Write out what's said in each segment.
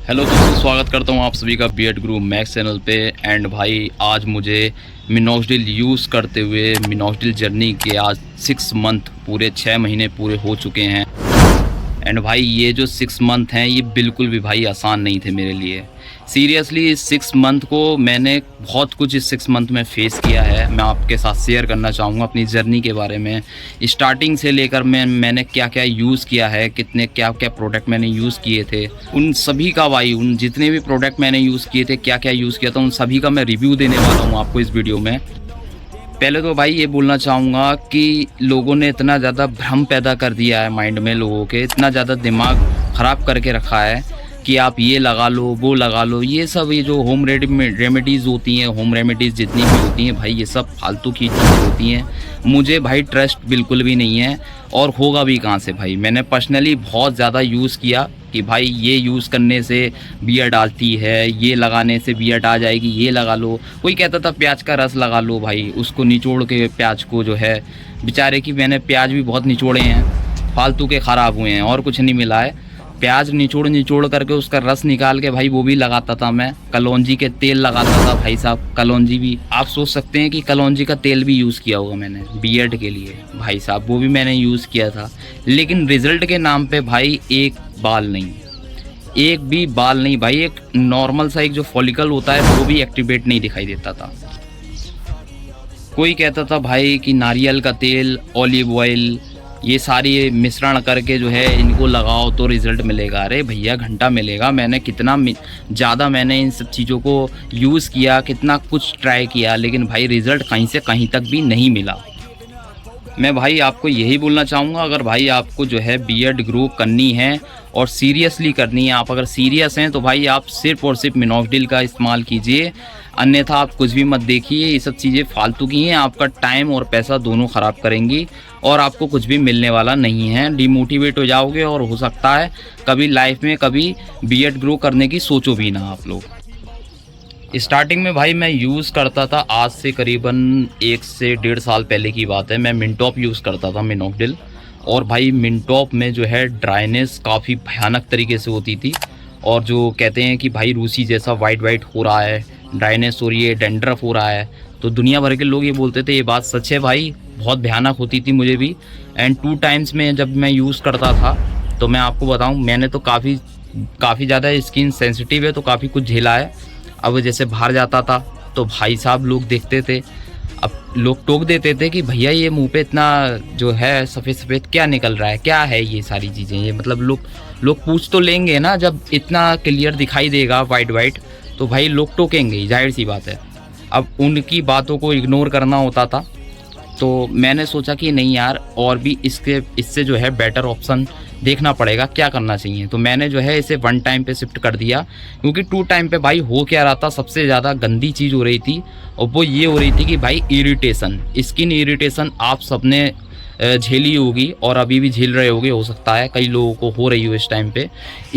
Hello दोस्तों, स्वागत करता हूँ आप सभी का बीएड गुरु मैक्स चैनल पे। एंड भाई आज मुझे मिनोक्सिडिल यूज़ करते हुए मिनोक्सिडिल जर्नी के आज 6 मंथ पूरे 6 महीने पूरे हो चुके हैं। एंड भाई ये जो 6 मंथ हैं ये बिल्कुल भी भाई आसान नहीं थे मेरे लिए। सीरियसली इस 6 मंथ को मैंने बहुत कुछ इस 6 मंथ में फ़ेस किया है। मैं आपके साथ शेयर करना चाहूँगा अपनी जर्नी के बारे में। स्टार्टिंग से लेकर मैंने क्या क्या यूज़ किया है, कितने क्या क्या प्रोडक्ट मैंने यूज़ किए थे, उन सभी का भाई उन जितने भी प्रोडक्ट मैंने यूज़ किए थे, क्या क्या यूज़ किया था, उन सभी का मैं रिव्यू देने वाला हूँ आपको इस वीडियो में। पहले तो भाई ये बोलना चाहूँगा कि लोगों ने इतना ज़्यादा भ्रम पैदा कर दिया है माइंड में, लोगों के इतना ज़्यादा दिमाग ख़राब करके रखा है कि आप ये लगा लो वो लगा लो। ये सब ये जो होम रेमेडीज़ होती हैं, होम रेमेडीज़ जितनी भी होती हैं भाई, ये सब फालतू की चीज़ें होती हैं। मुझे भाई ट्रस्ट बिल्कुल भी नहीं है और होगा भी कहाँ से भाई। मैंने पर्सनली बहुत ज़्यादा यूज़ किया कि भाई ये यूज़ करने से बियर्ड आती है, ये लगाने से बियर्ड आ जाएगी, ये लगा लो। कोई कहता था प्याज का रस लगा लो भाई, उसको निचोड़ के प्याज को जो है, बेचारे की मैंने प्याज भी बहुत निचोड़े हैं, फालतू के ख़राब हुए हैं और कुछ नहीं मिला है। प्याज निचोड़ करके उसका रस निकाल के भाई वो भी लगाता था मैं। कलौंजी के तेल लगाता था भाई साहब, कलौंजी भी आप सोच सकते हैं कि कलौंजी का तेल भी यूज़ किया होगा मैंने बियर्ड के लिए भाई साहब, वो भी मैंने यूज़ किया था। लेकिन रिज़ल्ट के नाम पे भाई एक बाल नहीं, एक भी बाल नहीं भाई, एक नॉर्मल सा एक जो फॉलिकल होता है वो भी एक्टिवेट नहीं दिखाई देता था। कोई कहता था भाई कि नारियल का तेल, ऑलिव ऑयल, ये सारी मिश्रण करके जो है इनको लगाओ तो रिज़ल्ट मिलेगा। अरे भैया घंटा मिलेगा। मैंने कितना ज़्यादा मैंने इन सब चीज़ों को यूज़ किया, कितना कुछ ट्राई किया, लेकिन भाई रिज़ल्ट कहीं से कहीं तक भी नहीं मिला। मैं भाई आपको यही बोलना चाहूँगा, अगर भाई आपको जो है बियर्ड ग्रो करनी है और सीरियसली करनी है, आप अगर सीरियस हैं तो भाई आप सिर्फ़ और सिर्फ मिनोक्सिडिल का इस्तेमाल कीजिए, अन्यथा आप कुछ भी मत देखिए। ये सब चीज़ें फालतू की हैं, आपका टाइम और पैसा दोनों ख़राब करेंगी और आपको कुछ भी मिलने वाला नहीं है। डिमोटिवेट हो जाओगे और हो सकता है कभी लाइफ में कभी बियर्ड ग्रो करने की सोचो भी ना आप लोग। स्टार्टिंग में भाई मैं यूज़ करता था, आज से करीबन 1 से 1.5 साल पहले की बात है। मैं मिनटॉप यूज़ करता था, मिनोक्सिडिल। और भाई मिनटॉप में जो है ड्राइनेस काफ़ी भयानक तरीके से होती थी और जो कहते हैं कि भाई रूसी जैसा वाइट हो रहा है, ड्राइनेस हो रही है, डैंड्रफ हो रहा है, तो दुनिया भर के लोग ये बोलते थे। ये बात सच है भाई, बहुत भयानक होती थी मुझे भी। एंड 2 टाइम्स में जब मैं यूज़ करता था तो मैं आपको बताऊँ, मैंने तो काफ़ी ज़्यादा स्किन सेंसिटिव है तो काफ़ी कुछ झेला है। अब जैसे बाहर जाता था तो भाई साहब लोग देखते थे, अब लोग टोक देते थे कि भैया ये मुंह पे इतना जो है सफ़ेद सफ़ेद क्या निकल रहा है, क्या है ये सारी चीज़ें। ये मतलब लोग पूछ तो लेंगे ना, जब इतना क्लियर दिखाई देगा वाइट, तो भाई लोग टोकेंगे ही, जाहिर सी बात है। अब उनकी बातों को इग्नोर करना होता था, तो मैंने सोचा कि नहीं यार, और भी इससे जो है बेटर ऑप्शन देखना पड़ेगा, क्या करना चाहिए। तो मैंने जो है इसे 1 टाइम पे शिफ्ट कर दिया, क्योंकि 2 टाइम पे भाई हो क्या रहा था, सबसे ज़्यादा गंदी चीज़ हो रही थी और वो ये हो रही थी कि भाई इरिटेशन, स्किन इरिटेशन आप सबने झेली होगी और अभी भी झेल रहे होगे, हो सकता है कई लोगों को हो रही हो। इस टाइम पे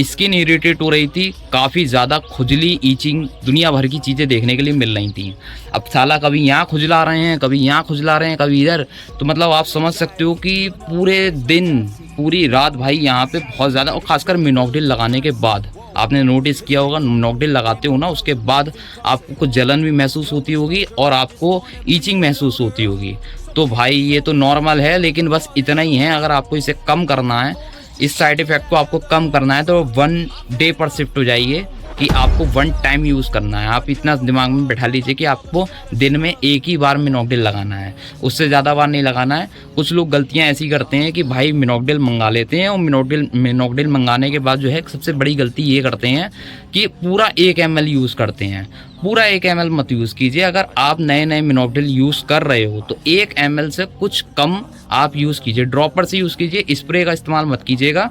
स्किन इरिटेट हो रही थी, काफ़ी ज़्यादा खुजली, ईचिंग, दुनिया भर की चीज़ें देखने के लिए मिल रही थी। अब साला कभी यहाँ खुजला रहे हैं, कभी यहाँ खुजला रहे हैं, कभी इधर, तो मतलब आप समझ सकते हो कि पूरे दिन पूरी रात भाई यहाँ पे बहुत ज़्यादा, और ख़ासकर मिनोक्सिडिल लगाने के बाद आपने नोटिस किया होगा, मिनोक्सिडिल लगाते हो ना उसके बाद आपको कुछ जलन भी महसूस होती होगी और आपको ईचिंग महसूस होती होगी। तो भाई ये तो नॉर्मल है, लेकिन बस इतना ही है। अगर आपको इसे कम करना है, इस साइड इफ़ेक्ट को आपको कम करना है, तो 1 डे पर शिफ्ट हो जाइए कि आपको 1 टाइम यूज़ करना है। आप इतना दिमाग में बैठा लीजिए कि आपको दिन में एक ही बार मिनोक्सिडिल लगाना है, उससे ज़्यादा बार नहीं लगाना है। कुछ लोग गलतियाँ ऐसी करते हैं कि भाई मिनोक्सिडिल मंगा लेते हैं और मिनोक्सिडिल मंगाने के बाद जो है सबसे बड़ी गलती ये करते हैं कि पूरा 1 ml यूज़ करते हैं। पूरा 1 ml मत यूज़ कीजिए। अगर आप नए मिनोक्सिडिल यूज़ कर रहे हो तो 1 ml से कुछ कम आप यूज़ कीजिए, ड्रॉपर से यूज़ कीजिए, स्प्रे का इस्तेमाल मत कीजिएगा।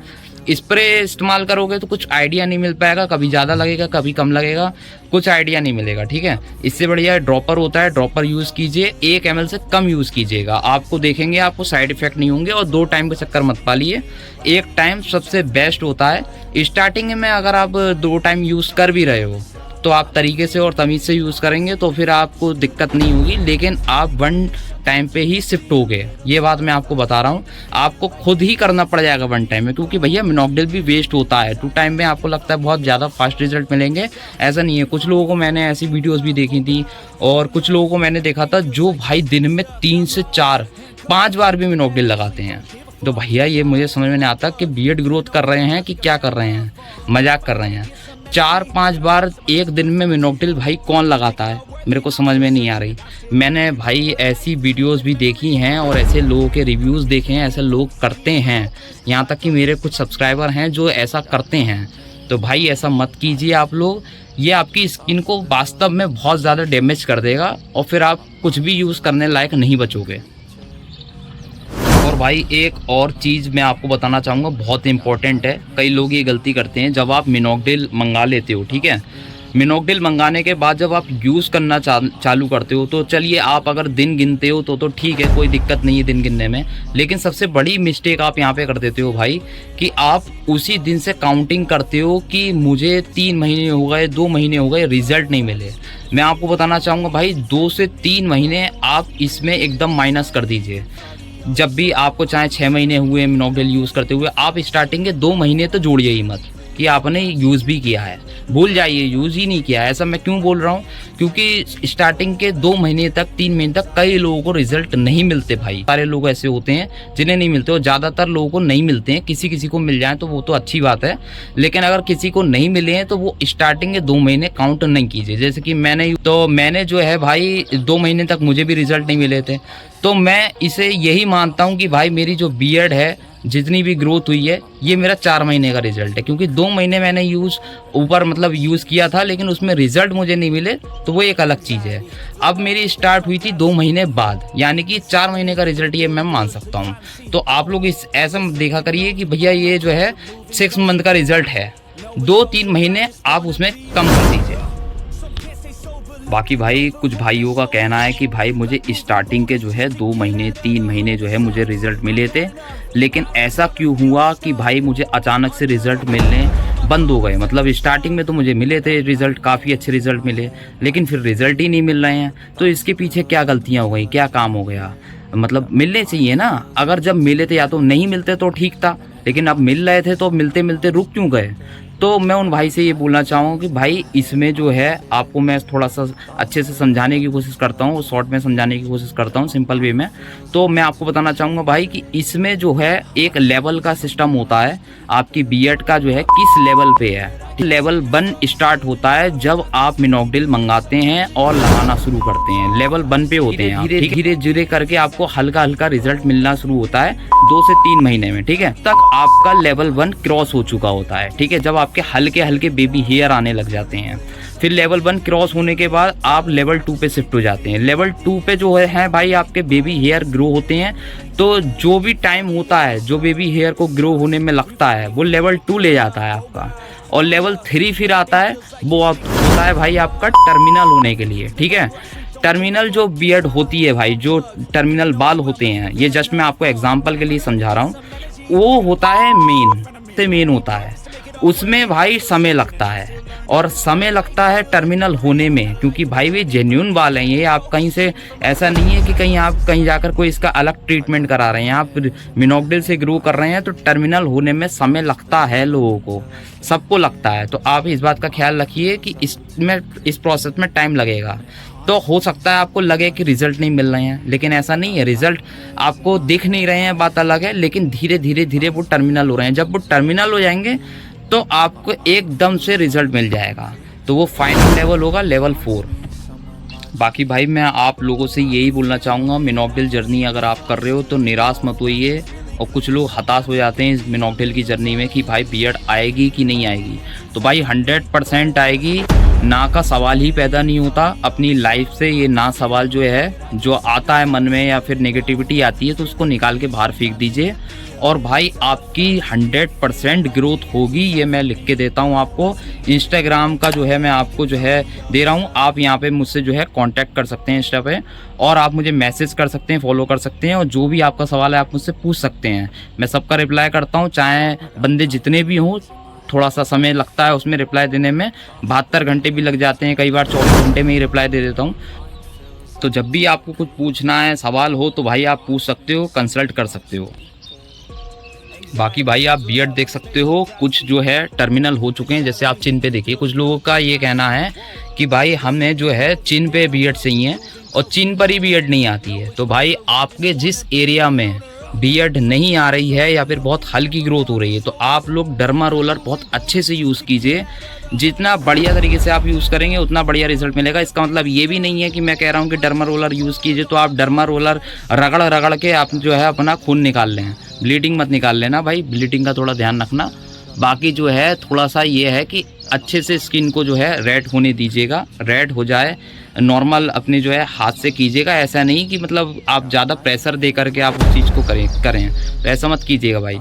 स्प्रे इस्तेमाल करोगे तो कुछ आइडिया नहीं मिल पाएगा, कभी ज़्यादा लगेगा कभी कम लगेगा, कुछ आइडिया नहीं मिलेगा, ठीक है। इससे बढ़िया ड्रॉपर होता है, ड्रॉपर यूज़ कीजिए, 1 ml से कम यूज़ कीजिएगा, आपको देखेंगे आपको साइड इफ़ेक्ट नहीं होंगे। और 2 टाइम का चक्कर मत पालिए, 1 टाइम सबसे बेस्ट होता है। स्टार्टिंग में अगर आप 2 टाइम यूज़ कर भी रहे हो तो आप तरीके से और तमीज़ से यूज़ करेंगे तो फिर आपको दिक्कत नहीं होगी, लेकिन आप 1 टाइम पे ही शिफ्ट हो गए। ये बात मैं आपको बता रहा हूँ, आपको खुद ही करना पड़ जाएगा वन टाइम में, क्योंकि भैया मिनोक्सिडिल भी वेस्ट होता है। 2 टाइम में आपको लगता है बहुत ज़्यादा फास्ट रिजल्ट मिलेंगे, ऐसा नहीं है। कुछ लोगों को मैंने ऐसी वीडियोज़ भी देखी थी और कुछ लोगों को मैंने देखा था जो भाई दिन में 3 से 4 5 बार भी मिनोक्सिडिल लगाते हैं। तो भैया ये मुझे समझ में नहीं आता कि बियर्ड ग्रोथ कर रहे हैं कि क्या कर रहे हैं, मजाक कर रहे हैं। 4-5 बार एक दिन में मिनोक्सिडिल भाई कौन लगाता है, मेरे को समझ में नहीं आ रही। मैंने भाई ऐसी वीडियोस भी देखी हैं और ऐसे लोगों के रिव्यूज़ देखे हैं, ऐसे लोग करते हैं। यहाँ तक कि मेरे कुछ सब्सक्राइबर हैं जो ऐसा करते हैं। तो भाई ऐसा मत कीजिए आप लोग, ये आपकी स्किन को वास्तव में बहुत ज़्यादा डैमेज कर देगा और फिर आप कुछ भी यूज़ करने लायक नहीं बचोगे। और भाई एक और चीज़ मैं आपको बताना चाहूँगा, बहुत इंपॉर्टेंट है। कई लोग ये गलती करते हैं, जब आप मिनोक्सिडिल मंगा लेते हो, ठीक है, मिनोक्सिडिल मंगाने के बाद जब आप यूज़ करना चालू करते हो, तो चलिए आप अगर दिन गिनते हो तो ठीक है, कोई दिक्कत नहीं है दिन गिनने में। लेकिन सबसे बड़ी मिस्टेक आप यहाँ पे कर देते हो भाई कि आप उसी दिन से काउंटिंग करते हो कि मुझे 3 महीने हो गए, 2 महीने हो गए, रिजल्ट नहीं मिले। मैं आपको बताना चाहूँगा भाई 2 से 3 महीने आप इसमें एकदम माइनस कर दीजिए। जब भी आपको चाहे 6 महीने हुए मिनोक्सिडिल यूज़ करते हुए, आप स्टार्टिंग के 2 महीने तो जोड़िए ही मत कि आपने यूज़ भी किया है, भूल जाइए यूज़ ही नहीं किया है। ऐसा मैं क्यों बोल रहा हूँ, क्योंकि स्टार्टिंग के 2 महीने तक 3 महीने तक कई लोगों को रिजल्ट नहीं मिलते भाई। सारे लोग ऐसे होते हैं जिन्हें नहीं मिलते, और ज़्यादातर लोगों को नहीं मिलते हैं। किसी किसी को मिल जाए तो वो तो अच्छी बात है, लेकिन अगर किसी को नहीं मिले हैं तो वो स्टार्टिंग के 2 महीने काउंट नहीं कीजिए। जैसे कि मैंने जो है भाई 2 महीने तक मुझे भी रिजल्ट नहीं मिले थे, तो मैं इसे यही मानता हूँ कि भाई मेरी जो बियर्ड है, जितनी भी ग्रोथ हुई है, ये मेरा 4 महीने का रिजल्ट है। क्योंकि 2 महीने मैंने यूज़ किया था, लेकिन उसमें रिजल्ट मुझे नहीं मिले, तो वो एक अलग चीज़ है। अब मेरी स्टार्ट हुई थी 2 महीने बाद, यानी कि 4 महीने का रिजल्ट ये मैं मान सकता हूँ। तो आप लोग इस ऐसा देखा करिए कि भैया ये जो है 6 मंथ का रिजल्ट है, 2-3 महीने आप उसमें कम कर दीजिए। बाकी भाई कुछ भाइयों का कहना है कि भाई मुझे स्टार्टिंग के जो है 2 महीने 3 महीने जो है मुझे रिज़ल्ट मिले थे, लेकिन ऐसा क्यों हुआ कि भाई मुझे अचानक से रिज़ल्ट मिलने बंद हो गए। मतलब स्टार्टिंग में तो मुझे मिले थे रिज़ल्ट, काफ़ी अच्छे रिज़ल्ट मिले, लेकिन फिर रिज़ल्ट ही नहीं मिल रहे हैं। तो इसके पीछे क्या गलतियाँ हो गई, क्या काम हो गया? मतलब मिलने चाहिए ना। अगर जब मिले थे, या तो नहीं मिलते तो ठीक था, लेकिन अब मिल रहे थे तो मिलते मिलते रुक क्यों गए? तो मैं उन भाई से ये बोलना चाहूँगा कि भाई इसमें जो है आपको मैं थोड़ा सा अच्छे से समझाने की कोशिश करता हूँ, शॉर्ट में समझाने की कोशिश करता हूँ, सिंपल वे में। तो मैं आपको बताना चाहूँगा भाई कि इसमें जो है एक लेवल का सिस्टम होता है, आपकी बियर्ड का जो है किस लेवल पे है। लेवल 1 स्टार्ट होता है जब आप मिनोक्सिडिल मंगाते हैं और लगाना शुरू करते हैं, लेवल 1 पे होते हैं। धीरे धीरे करके आपको हल्का हल्का रिजल्ट मिलना शुरू होता है 2 से 3 महीने में, ठीक है। तक आपका लेवल 1 क्रॉस हो चुका होता है, ठीक है, जब आपके हल्के हल्के बेबी हेयर आने लग जाते हैं। फिर लेवल 1 क्रॉस होने के बाद आप लेवल 2 पे शिफ्ट हो जाते हैं। लेवल 2 पे जो है भाई आपके बेबी हेयर ग्रो होते हैं। तो जो भी टाइम होता है, जो बेबी हेयर को ग्रो होने में लगता है, वो लेवल 2 ले जाता है आपका। और लेवल 3 फिर आता है, वो होता है भाई आपका टर्मिनल होने के लिए, ठीक है। टर्मिनल जो बियर्ड होती है भाई, जो टर्मिनल बाल होते हैं, ये जस्ट मैं आपको एग्जांपल के लिए समझा रहा हूँ, वो होता है मेन होता है। उसमें भाई समय लगता है, और समय लगता है टर्मिनल होने में, क्योंकि भाई वे जेन्युइन बाल हैं। ये आप कहीं से, ऐसा नहीं है कि कहीं आप कहीं जाकर कोई इसका अलग ट्रीटमेंट करा रहे हैं, आप मिनोक्सिडिल से ग्रो कर रहे हैं। तो टर्मिनल होने में समय लगता है, लोगों को, सबको लगता है। तो आप इस बात का ख्याल रखिए कि इस प्रोसेस में टाइम लगेगा। तो हो सकता है आपको लगे कि रिजल्ट नहीं मिल रहे हैं, लेकिन ऐसा नहीं है। रिजल्ट आपको दिख नहीं रहे हैं, बात अलग है, लेकिन धीरे धीरे वो टर्मिनल हो रहे हैं। जब वो टर्मिनल हो जाएंगे तो आपको एकदम से रिजल्ट मिल जाएगा। तो वो फाइनल लेवल होगा लेवल 4। बाकी भाई मैं आप लोगों से यही बोलना चाहूँगा, मिनोक्सिडिल जर्नी अगर आप कर रहे हो तो निराश मत होइए। और कुछ लोग हताश हो जाते हैं इस मिनोक्सिडिल की जर्नी में कि भाई बियर्ड आएगी कि नहीं आएगी। तो भाई 100% आएगी, ना का सवाल ही पैदा नहीं होता अपनी लाइफ से। ये ना सवाल जो है, जो आता है मन में या फिर नेगेटिविटी आती है, तो उसको निकाल के बाहर फेंक दीजिए। और भाई आपकी 100% ग्रोथ होगी, ये मैं लिख के देता हूँ आपको। इंस्टाग्राम का जो है मैं आपको जो है दे रहा हूँ, आप यहाँ पे मुझसे जो है कांटेक्ट कर सकते हैं इंस्टा पे, और आप मुझे मैसेज कर सकते हैं, फॉलो कर सकते हैं, और जो भी आपका सवाल है आप मुझसे पूछ सकते हैं। मैं सबका रिप्लाई करता हूँ, चाहे बंदे जितने भी हों। थोड़ा सा समय लगता है उसमें रिप्लाई देने में, 72 घंटे भी लग जाते हैं, कई बार 24 घंटे में ही रिप्लाई दे देता हूँ। तो जब भी आपको कुछ पूछना है, सवाल हो तो भाई आप पूछ सकते हो, कंसल्ट कर सकते हो। बाकी भाई आप बियर्ड देख सकते हो, कुछ जो है टर्मिनल हो चुके हैं। जैसे आप चिन पे देखिए, कुछ लोगों का ये कहना है कि भाई हमें जो है चिन पे बियर्ड चाहिए है और चिन पर ही बियर्ड नहीं आती है। तो भाई आपके जिस एरिया में बियर्ड नहीं आ रही है या फिर बहुत हल्की ग्रोथ हो रही है, तो आप लोग डर्मा रोलर बहुत अच्छे से यूज़ कीजिए। जितना बढ़िया तरीके से आप यूज़ करेंगे उतना बढ़िया रिजल्ट मिलेगा। इसका मतलब ये भी नहीं है कि मैं कह रहा हूँ कि डर्मा रोलर यूज़ कीजिए तो आप डर्मा रोलर रगड़ रगड़ के आप जो है अपना खून निकाल लें। ब्लीडिंग मत निकाल लेना भाई, ब्लीडिंग का थोड़ा ध्यान रखना। बाकी जो है थोड़ा सा ये है कि अच्छे से स्किन को जो है रेड होने दीजिएगा, रेड हो जाए नॉर्मल अपने जो है हाथ से कीजिएगा। ऐसा नहीं कि मतलब आप ज़्यादा प्रेशर दे करके आप उस चीज़ को करें तो ऐसा मत कीजिएगा भाई।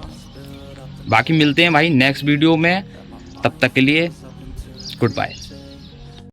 बाकी मिलते हैं भाई नेक्स्ट वीडियो में, तब तक के लिए गुड बाय।